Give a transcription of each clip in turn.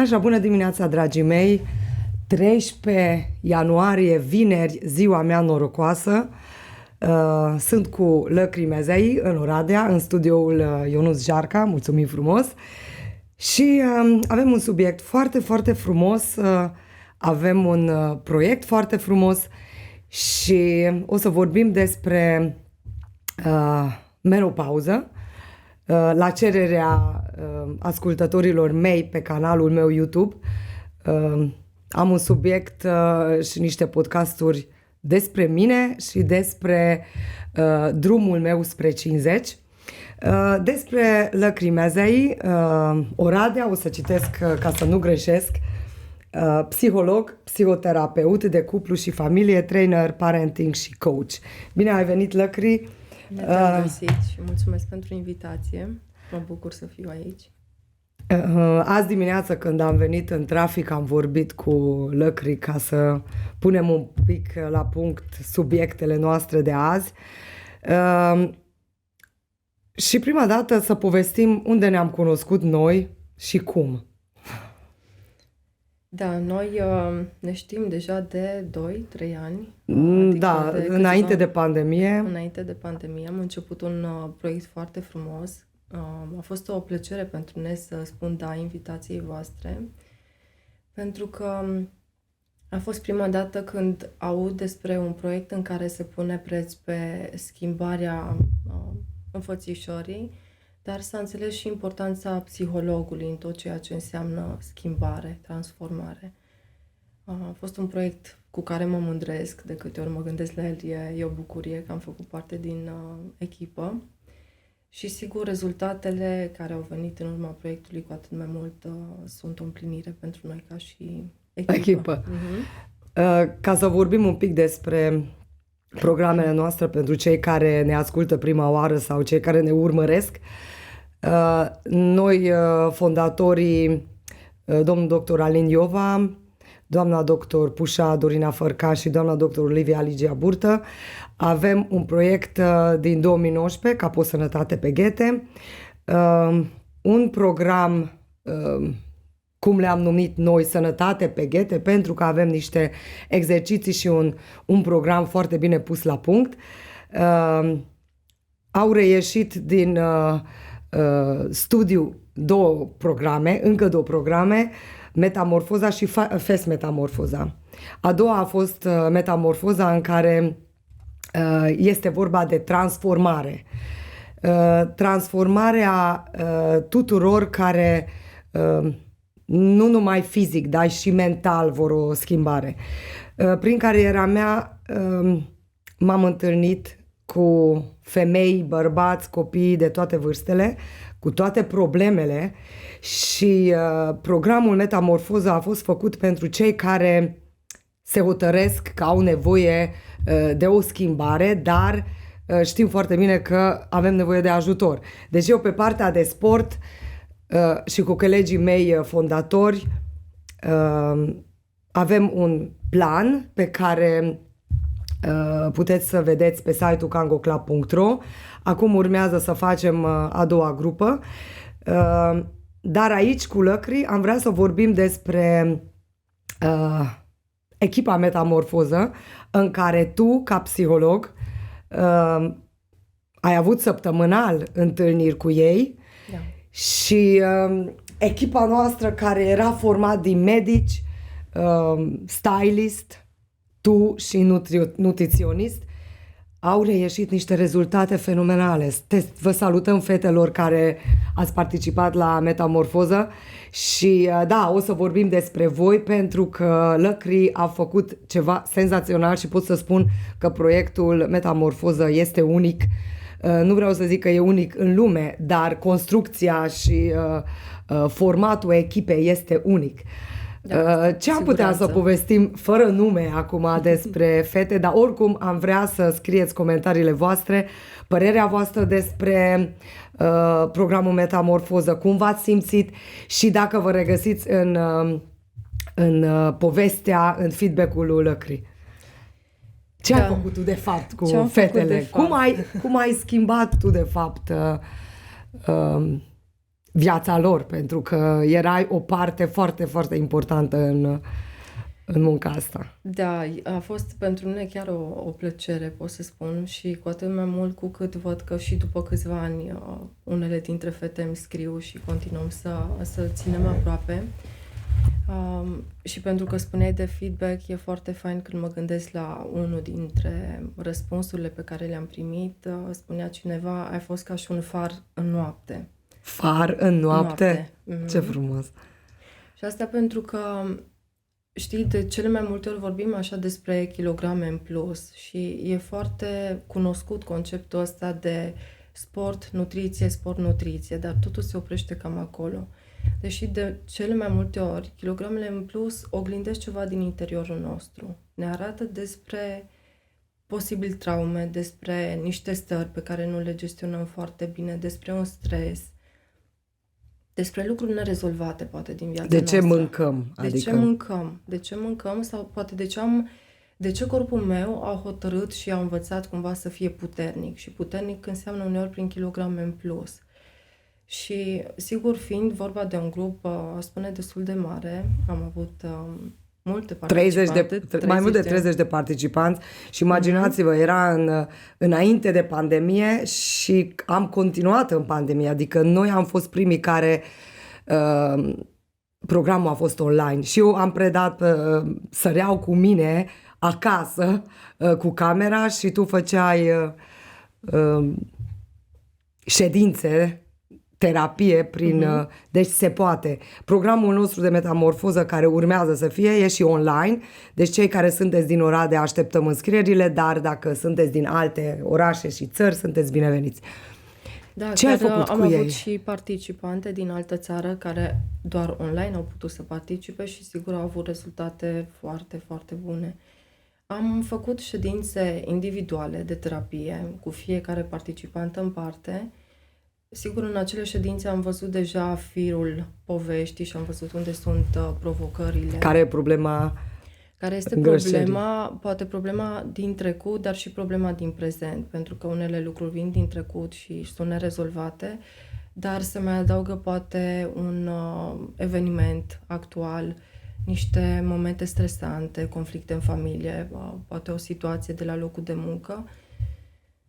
Așa, bună dimineața, dragii mei! 13 ianuarie, vineri, ziua mea norocoasă. Sunt cu Lăcri Mezei în Oradea, în studioul Ionuț Jarca, mulțumim frumos. Și avem un subiect foarte, foarte frumos, avem un proiect foarte frumos și o să vorbim despre menopauză. La cererea ascultătorilor mei pe canalul meu YouTube am un subiect și niște podcasturi despre mine și despre drumul meu spre 50. Despre Lăcri Mezei, Oradea, o să citesc ca să nu greșesc, psiholog, psihoterapeut de cuplu și familie, trainer, parenting și coach. Bine ai venit, Lăcri! Te-am găsit și mulțumesc pentru invitație. Mă bucur să fiu aici. Azi dimineață, când am venit în trafic, am vorbit cu Lăcri ca să punem un pic la punct subiectele noastre de azi. Și prima dată să povestim unde ne-am cunoscut noi și cum. Da, noi ne știm deja de 2-3 ani. Da, înainte de pandemie. Înainte de pandemie am început un proiect foarte frumos. A fost o plăcere pentru mine să spun da invitației voastre, pentru că a fost prima dată când aud despre un proiect în care se pune preț pe schimbarea înfățișării, dar s-a înțeles și importanța psihologului în tot ceea ce înseamnă schimbare, transformare. A fost un proiect cu care mă mândresc, de câte ori mă gândesc la el, e o bucurie că am făcut parte din echipă. Și sigur, rezultatele care au venit în urma proiectului, cu atât mai mult, sunt o împlinire pentru noi ca și echipă. Ca să vorbim un pic despre programele noastre pentru cei care ne ascultă prima oară sau cei care ne urmăresc, noi, fondatorii, domnul doctor Alin Iova, doamna doctor Pușa Dorina Fărca și doamna doctor Olivia Ligia Burtă, avem un proiect din 2019, Capo Sănătate pe Ghete, un program, cum le-am numit noi, Sănătate pe Ghete, pentru că avem niște exerciții și un program foarte bine pus la punct. Au reieșit din studiu încă două programe, Metamorfoza și FES Metamorfoza. A doua a fost Metamorfoza, în care este vorba de transformare. Transformarea tuturor care nu numai fizic, dar și mental vor o schimbare. Prin cariera mea m-am întâlnit cu femei, bărbați, copii de toate vârstele, cu toate problemele și programul Metamorfoza a fost făcut pentru cei care se hotăresc că au nevoie de o schimbare, dar știm foarte bine că avem nevoie de ajutor. Deci eu, pe partea de sport și cu colegii mei fondatori, avem un plan pe care puteți să vedeți pe site-ul kangoclub.ro. Acum urmează să facem a doua grupă. Dar aici, cu Lăcri, am vrea să vorbim despre echipa Metamorfoză, în care tu, ca psiholog, ai avut săptămânal întâlniri cu ei. Da. Și echipa noastră, care era format din medici, stylist, tu și nutriționist, au reieșit niște rezultate fenomenale. Vă salutăm, fetelor care ați participat la Metamorfoză și da, o să vorbim despre voi, pentru că Lăcri a făcut ceva senzațional și pot să spun că proiectul Metamorfoză este unic. Nu vreau să zic că e unic în lume, dar construcția și formatul echipei este unic. Da, ce am putea să povestim fără nume acum despre fete, dar oricum am vrea să scrieți comentariile voastre, părerea voastră despre programul Metamorfoză, cum v-ați simțit și dacă vă regăsiți în povestea, în feedback-ul lui Lăcri. Ce ai făcut tu de fapt cu fetele? Cum ai schimbat tu de fapt viața lor, pentru că erai o parte foarte, foarte importantă în munca asta. Da, a fost pentru mine chiar o plăcere, pot să spun, și cu atât mai mult cu cât văd că și după câțiva ani unele dintre fete îmi scriu și continuăm să ținem aproape. Și pentru că spuneai de feedback, e foarte fain când mă gândesc la unul dintre răspunsurile pe care le-am primit. Spunea cineva, ai fost ca și un far în noapte. Far în noapte? Mhm. Ce frumos! Și asta pentru că, știi, de cele mai multe ori vorbim așa despre kilograme în plus și e foarte cunoscut conceptul ăsta de sport, nutriție, dar totul se oprește cam acolo. Deși de cele mai multe ori, kilogramele în plus oglindesc ceva din interiorul nostru. Ne arată despre posibil traume, despre niște stări pe care nu le gestionăm foarte bine, despre un stres, despre lucruri nerezolvate, poate, din viața noastră. De ce mâncăm? De ce mâncăm sau poate de ce corpul meu a hotărât și a învățat cumva să fie puternic. Și puternic înseamnă uneori prin kilograme în plus. Și, sigur, fiind vorba de un grup, aș spune, destul de mare, am avut multe participanți. Mai mult de 30 de participanți și imaginați-vă, era înainte de pandemie și am continuat în pandemie, adică noi am fost primii care programul a fost online și eu am predat, săreau cu mine acasă cu camera și tu făceai ședințe, terapie deci se poate. Programul nostru de metamorfoză care urmează să fie e și online, deci cei care sunteți din Oradea așteptăm înscrierile, dar dacă sunteți din alte orașe și țări, sunteți bineveniți. Da, ce ai făcut am cu avut ei? și participante din altă țară care doar online au putut să participe și sigur au avut rezultate foarte, foarte bune. Am făcut ședințe individuale de terapie cu fiecare participant în parte. Sigur, în acele ședințe am văzut deja firul poveștii și am văzut unde sunt provocările. Care e problema? Care este problema, poate problema din trecut, dar și problema din prezent, pentru că unele lucruri vin din trecut și sunt nerezolvate, dar se mai adaugă poate un eveniment actual, niște momente stresante, conflicte în familie, poate o situație de la locul de muncă.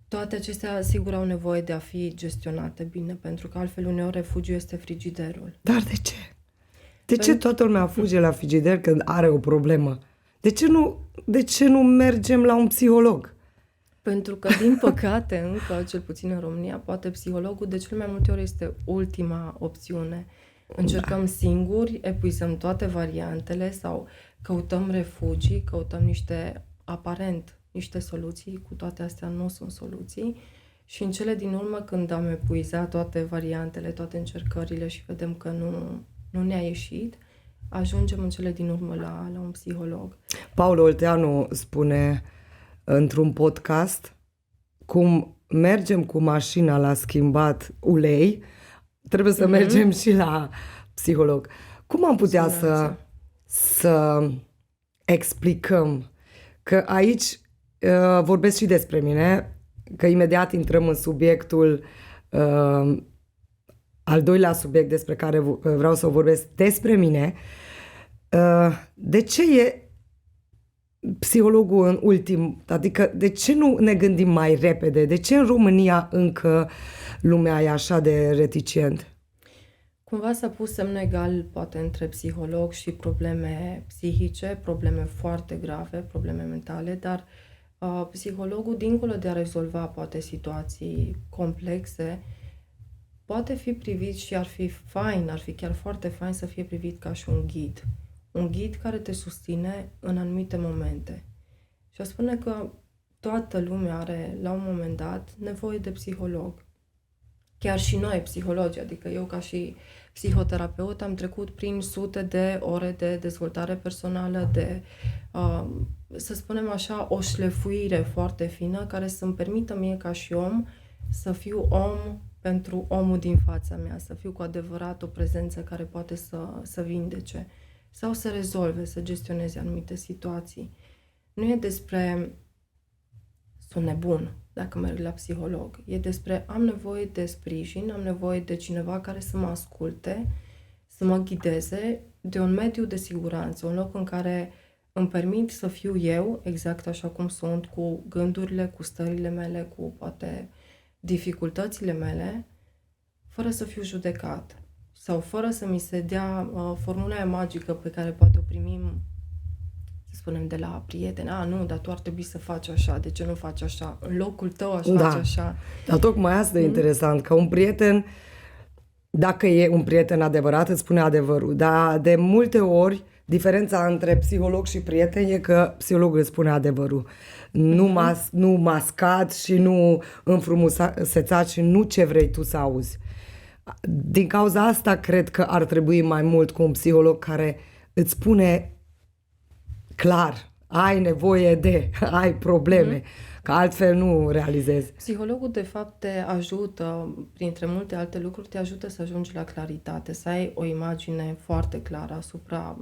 Toate acestea, sigur, au nevoie de a fi gestionate bine, pentru că altfel uneori refugiul este frigiderul. Dar de ce? De ce toată lumea fuge la frigider când are o problemă? De ce nu mergem la un psiholog? Pentru că, din păcate, încă, cel puțin în România, poate psihologul de cel mai multe ori este ultima opțiune. Încercăm singuri, epuizăm toate variantele sau căutăm refugii, căutăm niște soluții, cu toate astea nu sunt soluții. Și în cele din urmă, când am epuizat toate variantele, toate încercările și vedem că nu ne-a ieșit, ajungem în cele din urmă la un psiholog. Paul Olteanu spune într-un podcast cum mergem cu mașina la schimbat ulei, trebuie să mergem și la psiholog. Cum am putea să explicăm că aici vorbesc și despre mine, că imediat intrăm în subiectul al doilea subiect despre care vreau să vorbesc despre mine. De ce e psihologul în ultim? Adică de ce nu ne gândim mai repede? De ce în România încă lumea e așa de reticent? Cumva s-a pus semn egal, poate, între psiholog și probleme psihice, probleme foarte grave, probleme mentale, dar psihologul, dincolo de a rezolva, poate, situații complexe, poate fi privit și ar fi chiar foarte fain să fie privit ca și un ghid. Un ghid care te susține în anumite momente. Și aș spune că toată lumea are, la un moment dat, nevoie de psiholog. Chiar și noi, psihologi, adică eu ca și psihoterapeut am trecut prin sute de ore de dezvoltare personală, de, să spunem așa, o șlefuire foarte fină care să-mi permită mie ca și om să fiu om pentru omul din fața mea, să fiu cu adevărat o prezență care poate să vindece sau să rezolve, să gestioneze anumite situații. Nu e despre sunt nebun, dacă merg la psiholog. E despre am nevoie de sprijin, am nevoie de cineva care să mă asculte, să mă ghideze, de un mediu de siguranță, un loc în care îmi permit să fiu eu, exact așa cum sunt, cu gândurile, cu stările mele, cu poate dificultățile mele, fără să fiu judecat sau fără să mi se dea formula aia magică pe care poate o primim, să spunem, de la prieteni. Nu, dar tu ar trebui să faci așa, de ce nu faci așa? În locul tău aș face așa. Dar tocmai asta e interesant, că un prieten, dacă e un prieten adevărat, îți spune adevărul. Dar de multe ori, diferența între psiholog și prieten e că psihologul îți spune adevărul. Nu mascat și nu înfrumusețat și nu ce vrei tu să auzi. Din cauza asta cred că ar trebui mai mult cu un psiholog care îți spune clar, ai nevoie de, ai probleme, că altfel nu realizezi. Psihologul, de fapt, te ajută, printre multe alte lucruri, te ajută să ajungi la claritate, să ai o imagine foarte clară asupra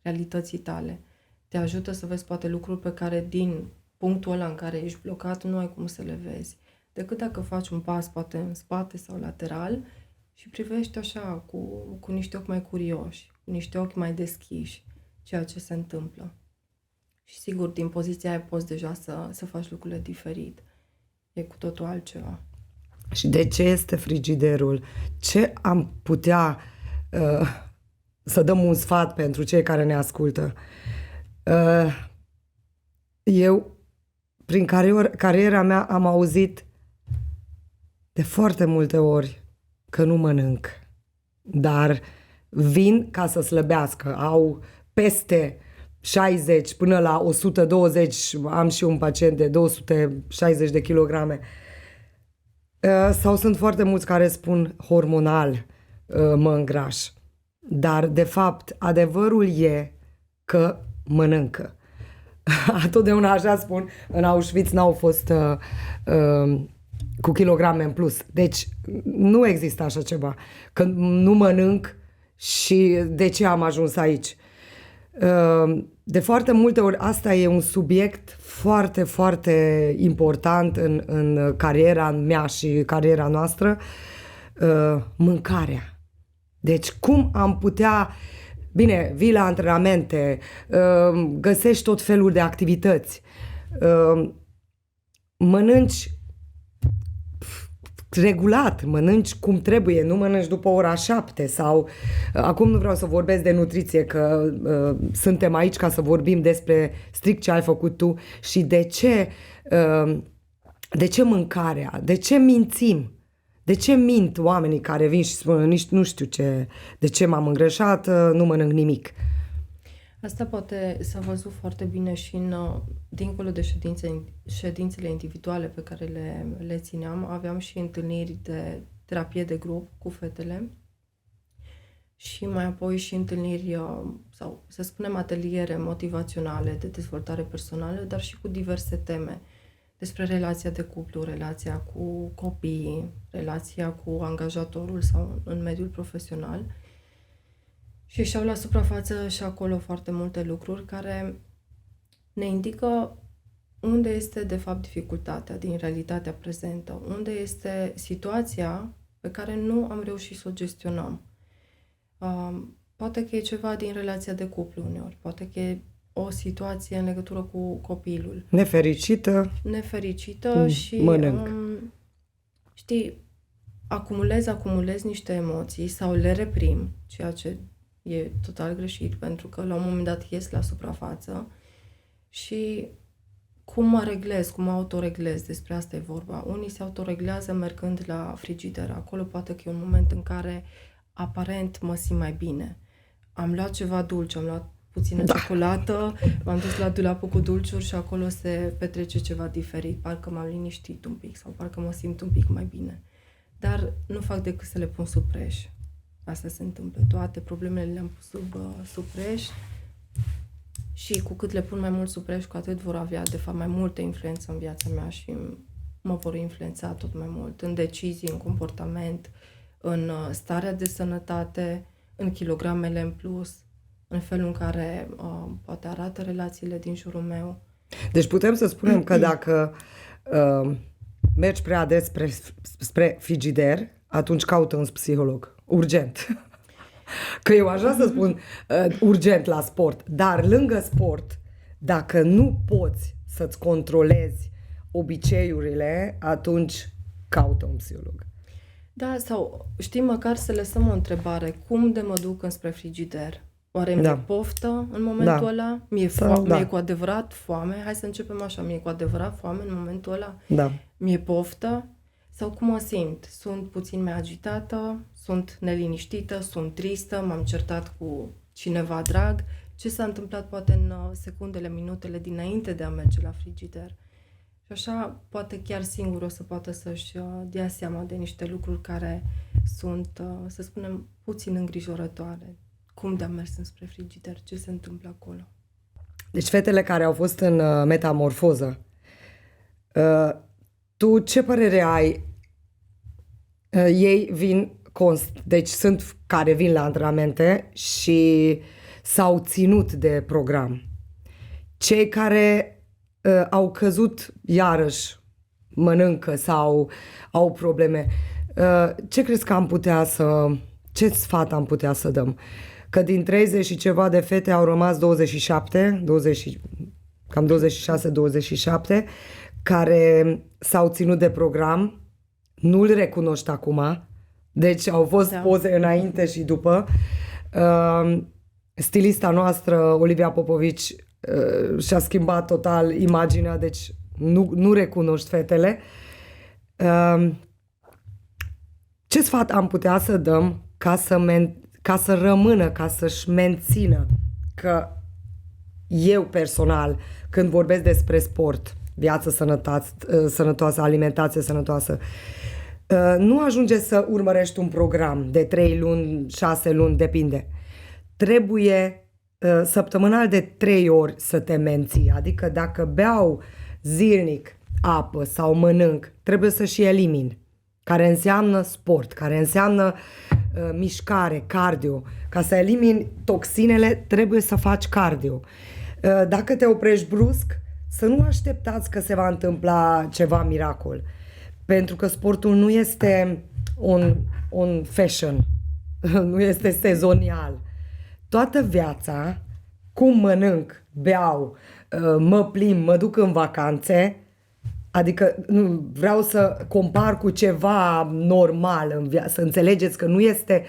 realității tale. Te ajută să vezi poate lucruri pe care din punctul ăla în care ești blocat nu ai cum să le vezi. Decât dacă faci un pas poate în spate sau lateral și privești așa cu niște ochi mai curioși, cu niște ochi mai deschiși ceea ce se întâmplă. Și sigur, din poziția aia poți deja să faci lucrurile diferit. E cu totul altceva. Și de ce este frigiderul? Ce am putea să dăm un sfat pentru cei care ne ascultă? Eu, prin cariera mea, am auzit de foarte multe ori că nu mănânc, dar vin ca să slăbească. Au peste 60 până la 120, am și un pacient de 260 de kilograme. Sau sunt foarte mulți care spun hormonal mă îngraș. Dar, de fapt, adevărul e că mănâncă. Totdeauna așa spun, în Auschwitz n-au fost cu kilograme în plus. Deci nu există așa ceva. Că nu mănânc și de ce am ajuns aici. De foarte multe ori asta e un subiect foarte, foarte important în cariera mea și cariera noastră, mâncarea. Deci cum am putea, bine, vii la antrenamente, găsești tot felul de activități, mănânci regulat, mănânci cum trebuie, nu mănânci după ora 7 sau... Acum nu vreau să vorbesc de nutriție, că suntem aici ca să vorbim despre strict ce ai făcut tu și de ce mâncarea, de ce mințim, de ce mint oamenii care vin și spun nici nu știu de ce m-am îngrășat, nu mănânc nimic. Asta poate s-a văzut foarte bine și dincolo de ședințele individuale pe care le țineam, aveam și întâlniri de terapie de grup cu fetele și mai apoi și întâlniri sau, să spunem, ateliere motivaționale de dezvoltare personală, dar și cu diverse teme despre relația de cuplu, relația cu copiii, relația cu angajatorul sau în mediul profesional. Și ieșeau la suprafață și acolo foarte multe lucruri care ne indică unde este de fapt dificultatea din realitatea prezentă, unde este situația pe care nu am reușit să o gestionăm. Poate că e ceva din relația de cuplu uneori, poate că e o situație în legătură cu copilul. Nefericită și mănânc. Știi, acumulez niște emoții sau le reprim, ceea ce e total greșit, pentru că la un moment dat ies la suprafață și cum mă reglez, cum mă autoreglez, despre asta e vorba. Unii se autoreglează mergând la frigider, acolo poate că e un moment în care aparent mă simt mai bine. Am luat ceva dulce, am luat puțină ciocolată, m-am dus la dulapul cu dulciuri și acolo se petrece ceva diferit, parcă m-am liniștit un pic sau parcă mă simt un pic mai bine. Dar nu fac decât să le pun sub preș. Asta se întâmplă. Toate problemele le-am pus sub preș și cu cât le pun mai mult sub preș, cu atât vor avea, de fapt, mai multă influență în viața mea și mă vor influența tot mai mult în decizii, în comportament, în starea de sănătate, în kilogramele în plus, în felul în care poate arată relațiile din jurul meu. Deci putem să spunem că dacă mergi prea des spre frigider, atunci caută un psiholog. Urgent. Că eu așa să spun urgent la sport. Dar lângă sport, dacă nu poți să-ți controlezi obiceiurile, atunci caută un psiholog. Da, sau știi, măcar să lăsăm o întrebare. Cum de mă duc înspre frigider? Oare mi-e poftă în momentul ăla? Mi-e cu adevărat foame? Hai să începem așa. Mi-e cu adevărat foame în momentul ăla? Da. Mi-e poftă? Sau cum mă simt? Sunt puțin mai agitată? Sunt neliniștită? Sunt tristă? M-am certat cu cineva drag? Ce s-a întâmplat poate în secundele, minutele dinainte de a merge la frigider? Și așa poate chiar singur o să poată să-și dea seama de niște lucruri care sunt, să spunem, puțin îngrijorătoare. Cum de-am mers înspre frigider? Ce se întâmplă acolo? Deci fetele care au fost în metamorfoză, tu ce părere ai? Ei vin deci sunt care vin la antrenamente și s-au ținut de program. Cei care au căzut iarăși, mănâncă sau au probleme, ce crezi că am putea ce sfat am putea să dăm? Că din 30 și ceva de fete au rămas 27, cam 26-27, care s-au ținut de program, nu-l recunoști acum, deci au fost poze înainte și după. Stilista noastră, Olivia Popovici, și-a schimbat total imaginea, deci nu recunoști fetele. Ce sfat am putea să dăm ca să rămână, ca să-și mențină? Că eu personal, când vorbesc despre sport, viață sănătoasă, alimentație sănătoasă, nu ajunge să urmărești un program de 3 luni, 6 luni, depinde. Trebuie săptămânal de 3 ori să te menții. Adică dacă beau zilnic apă sau mănânc, trebuie să și elimin. Care înseamnă sport, care înseamnă mișcare, cardio. Ca să elimini toxinele, trebuie să faci cardio. Dacă te oprești brusc, să nu așteptați că se va întâmpla ceva miracol. Pentru că sportul nu este un fashion, nu este sezonial. Toată viața, cum mănânc, beau, mă plimb, mă duc în vacanțe, adică nu, vreau să compar cu ceva normal în viață, să înțelegeți că nu este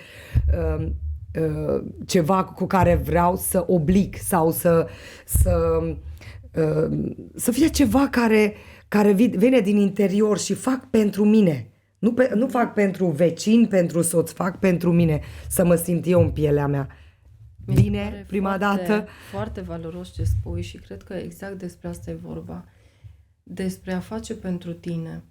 ceva cu care vreau să oblig sau să fie ceva care vine din interior și fac pentru mine. Nu fac pentru vecini, pentru soț, fac pentru mine, să mă simt eu în pielea mea. Bine, prima dată. Foarte valoros ce spui și cred că exact despre asta e vorba. Despre a face pentru tine.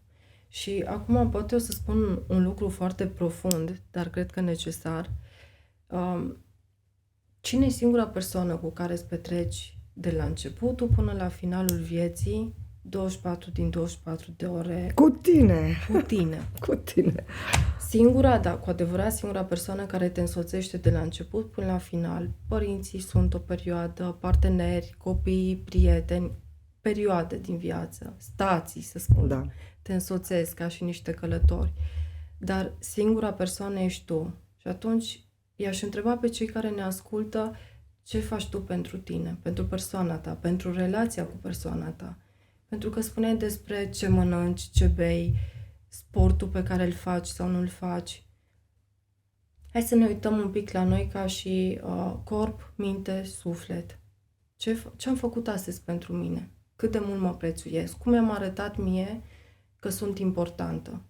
Și acum poate o să spun un lucru foarte profund, dar cred că necesar. Cine e singura persoană cu care îți petreci de la începutul până la finalul vieții 24 din 24 de ore? Cu tine. Cu tine. Cu tine. Cu adevărat singura persoană care te însoțește de la început până la final. Părinții sunt o perioadă, parteneri, copii, prieteni, perioade din viață, stații, să spun. Da. Te însoțesc ca și niște călători. Dar singura persoană ești tu. Și atunci i-aș întreba pe cei care ne ascultă ce faci tu pentru tine, pentru persoana ta, pentru relația cu persoana ta. Pentru că spuneai despre ce mănânci, ce bei, sportul pe care îl faci sau nu îl faci. Hai să ne uităm un pic la noi ca și corp, minte, suflet. Ce am făcut astăzi pentru mine? Cât de mult mă prețuiesc? Cum mi-am arătat mie că sunt importantă?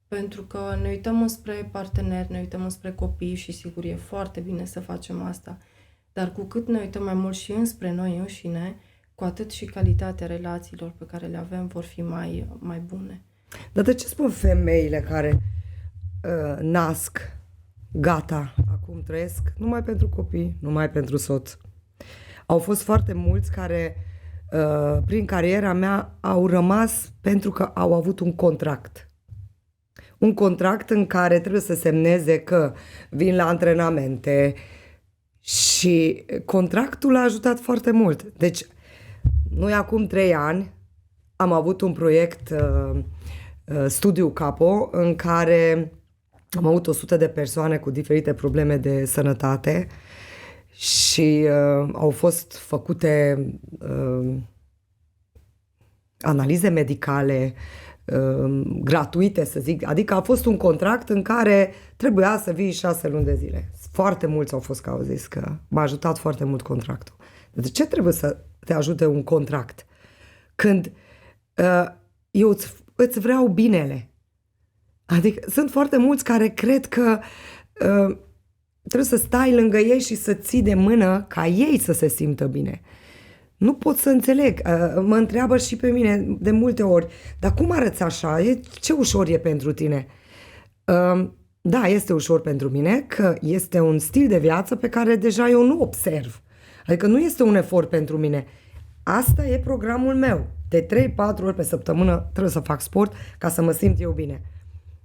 Pentru că ne uităm înspre parteneri, ne uităm înspre copii și sigur e foarte bine să facem asta. Dar cu cât ne uităm mai mult și înspre noi înșine, cu atât și calitatea relațiilor pe care le avem vor fi mai bune. Dar de ce spun femeile care nasc, gata, acum trăiesc numai pentru copii, numai pentru soț? Au fost foarte mulți care prin cariera mea au rămas pentru că au avut un contract. Un contract în care trebuie să semneze că vin la antrenamente și contractul a ajutat foarte mult. Deci, noi acum 3 ani am avut un proiect studiu Capo, în care am avut 100 de persoane cu diferite probleme de sănătate și au fost făcute analize medicale gratuite, să zic. Adică a fost un contract în care trebuia să vii 6 luni de zile. Foarte mulți au fost că au zis că m-a ajutat foarte mult contractul. De ce trebuie să te ajute un contract? Când eu îți vreau binele. Adică sunt foarte mulți care cred că trebuie să stai lângă ei și să ții de mână ca ei să se simtă bine. Nu pot să înțeleg. Mă întreabă și pe mine de multe ori, dar cum arăți așa? Ce ușor e pentru tine? Da, este ușor pentru mine, că este un stil de viață pe care deja eu nu observ. Adică nu este un efort pentru mine. Asta e programul meu. De 3-4 ori pe săptămână trebuie să fac sport ca să mă simt eu bine.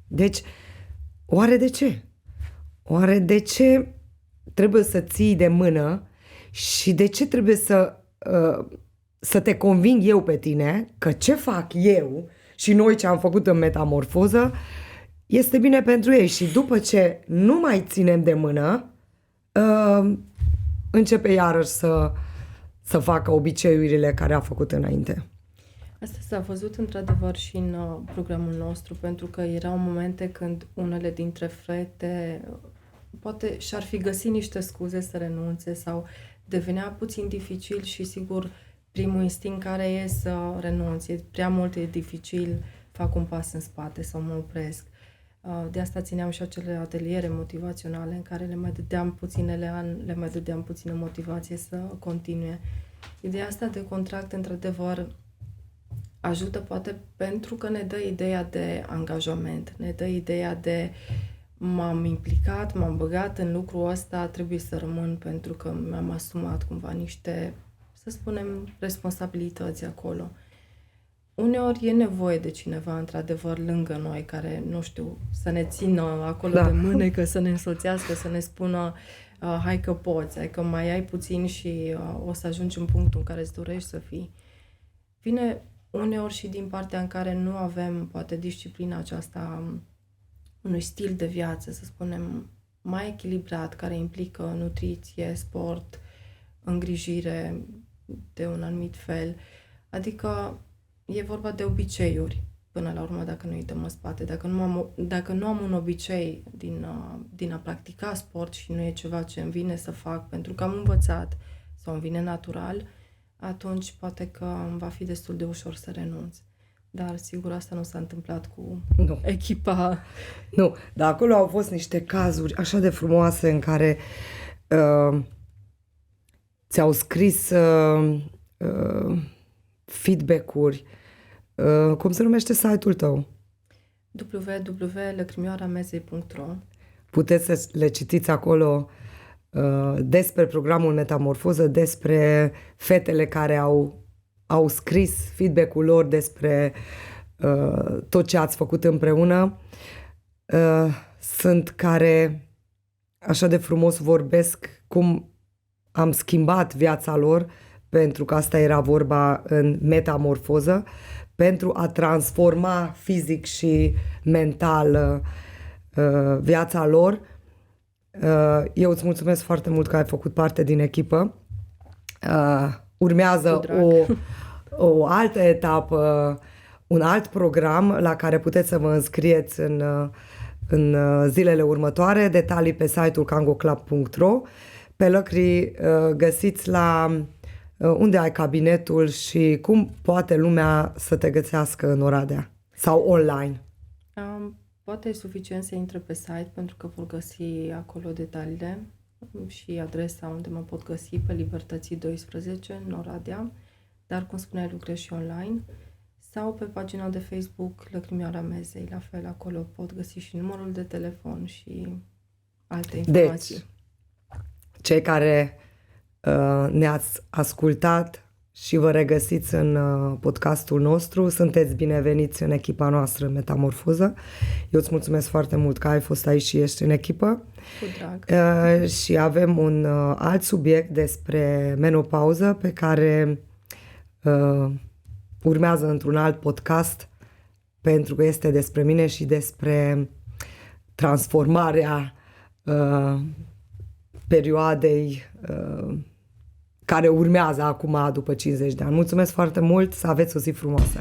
Deci, oare de ce? Oare de ce trebuie să ții de mână și de ce trebuie să te conving eu pe tine că ce fac eu și noi ce am făcut în metamorfoză este bine pentru ei și după ce nu mai ținem de mână, începe iarăși să facă obiceiurile care a făcut înainte. Asta s-a văzut într-adevăr și în programul nostru, pentru că erau momente când unele dintre fete poate și-ar fi găsit niște scuze să renunțe sau devenea puțin dificil și sigur primul instinct care e să renunț. E prea mult, e dificil, fac un pas în spate sau mă opresc. De asta țineam și acele ateliere motivaționale în care le mai dădeam puțin elan, le mai dădeam puțină motivație să continue. Ideea asta de contract, într-adevăr, ajută poate pentru că ne dă ideea de angajament, ne dă ideea de m-am implicat, m-am băgat în lucrul ăsta, trebuie să rămân pentru că mi-am asumat cumva niște, să spunem, responsabilități acolo. Uneori e nevoie de cineva, într-adevăr, lângă noi, care, nu știu, să ne țină acolo de mânecă, să ne însoțească, să ne spună hai că poți, hai că mai ai puțin și o să ajungi în punctul în care îți dorești să fii. Vine uneori și din partea în care nu avem, poate, disciplina aceasta unui stil de viață, să spunem, mai echilibrat, care implică nutriție, sport, îngrijire de un anumit fel. Adică e vorba de obiceiuri, până la urmă, dacă nu îi dăm în spate. Dacă nu am un obicei din a practica sport și nu e ceva ce îmi vine să fac pentru că am învățat sau îmi vine natural, atunci poate că îmi va fi destul de ușor să renunț. Dar sigur asta nu s-a întâmplat cu echipa. Nu, dar acolo au fost niște cazuri așa de frumoase în care ți-au scris feedback-uri. Cum se numește site-ul tău? www.lăcrimioaramezei.ro. Puteți să le citiți acolo despre programul Metamorfoză, despre fetele care au scris feedback-ul lor despre tot ce ați făcut împreună. Sunt care așa de frumos vorbesc cum am schimbat viața lor, pentru că asta era vorba în metamorfoză, pentru a transforma fizic și mental viața lor. Eu îți mulțumesc foarte mult că ai făcut parte din echipă. Urmează o altă etapă, un alt program la care puteți să vă înscrieți în zilele următoare. Detalii pe site-ul kangoclub.ro. Pe Lăcri găsiți la unde ai cabinetul și cum poate lumea să te găsească în Oradea sau online. Poate e suficient să intre pe site pentru că vor găsi acolo detaliile și adresa unde mă pot găsi pe Libertății 12 în Oradea, dar cum spuneai, lucrez și online, sau pe pagina de Facebook Lăcrimioara Mezei, la fel acolo pot găsi și numărul de telefon și alte informații. Deci, cei care ne-ați ascultat și vă regăsiți în podcastul nostru, sunteți bineveniți în echipa noastră Metamorfoză. Eu îți mulțumesc foarte mult că ai fost aici și ești în echipă. Cu drag. Și avem un alt subiect despre menopauză pe care urmează într-un alt podcast pentru că este despre mine și despre transformarea perioadei care urmează acum după 50 de ani. Mulțumesc foarte mult, să aveți o zi frumoasă!